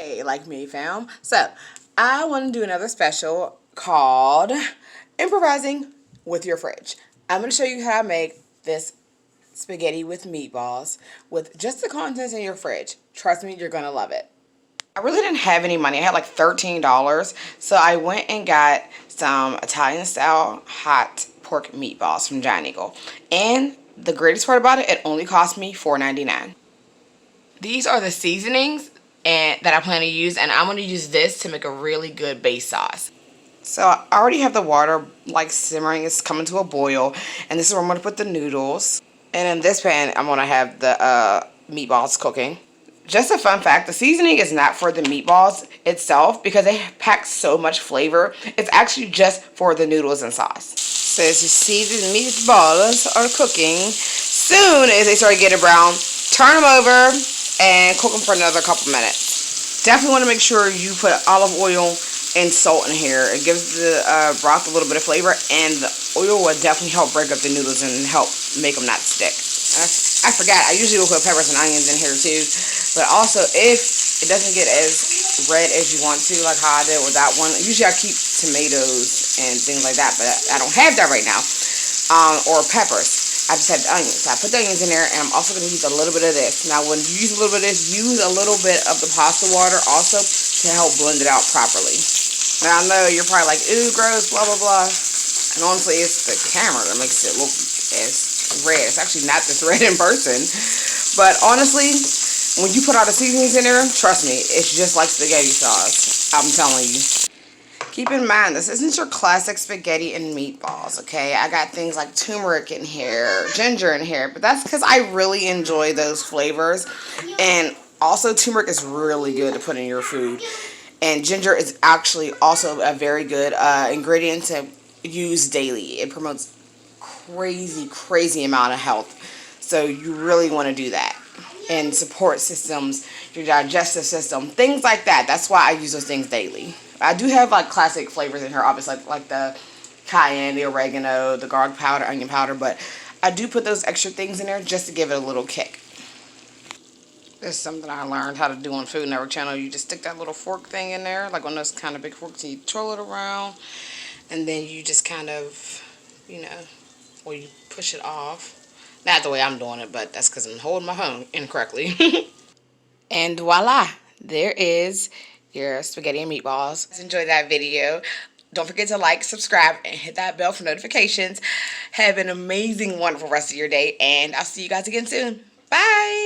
Hey, like me, fam. So, I want to do another special called Improvising with Your Fridge. I'm going to show you how to make this spaghetti with meatballs with just the contents in your fridge. Trust me, you're going to love it. I really didn't have any money. I had like $13. So I went and got some Italian style hot pork meatballs from Giant Eagle. And the greatest part about it, it only cost me $4.99. These are the seasonings that I plan to use, and I'm going to use this to make a really good base sauce. So I already have the water like simmering. It's coming to a boil, and this is where I'm going to put the noodles. And in this pan, I'm going to have the meatballs cooking. Just a fun fact, the seasoning is not for the meatballs itself because they pack so much flavor. It's actually just for the noodles and sauce. So as you see, the meatballs are cooking. Soon as they start getting brown, turn them over and cook them for another couple minutes. Definitely want to make sure you put olive oil and salt in here. It gives the broth a little bit of flavor, and the oil will definitely help break up the noodles and help make them not stick. I forgot, I usually will put peppers and onions in here too, but also if it doesn't get as red as you want to, like how I did with that one, usually I keep tomatoes and things like that, but I don't have that right now, or peppers. I just had the onions. So I put the onions in there, and I'm also going to use a little bit of this. Now, when you use a little bit of this, use a little bit of the pasta water also to help blend it out properly. Now, I know you're probably like, ooh, gross, blah, blah, blah. And honestly, it's the camera that makes it look as red. It's actually not this red in person. But honestly, when you put all the seasonings in there, trust me, it's just like spaghetti sauce. I'm telling you. Keep in mind, this isn't your classic spaghetti and meatballs, okay? I got things like turmeric in here, ginger in here, but that's because I really enjoy those flavors. And also, turmeric is really good to put in your food. And ginger is actually also a very good ingredient to use daily. It promotes crazy amount of health. So you really want to do that. And support systems, your digestive system, things like that. That's why I use those things daily. I do have like classic flavors in here, obviously, like the cayenne, the oregano, the garlic powder, onion powder, but I do put those extra things in there just to give it a little kick. This is something I learned how to do on Food Network channel. You just stick that little fork thing in there, like one of those kind of big forks, and you twirl it around, and then you just kind of, or you push it off. Not the way I'm doing it, but that's because I'm holding my phone incorrectly. And voila, there is your spaghetti and meatballs. Enjoy that video. Don't forget to like, subscribe, and hit that bell for notifications. Have an amazing, wonderful rest of your day, and I'll see you guys again soon. Bye!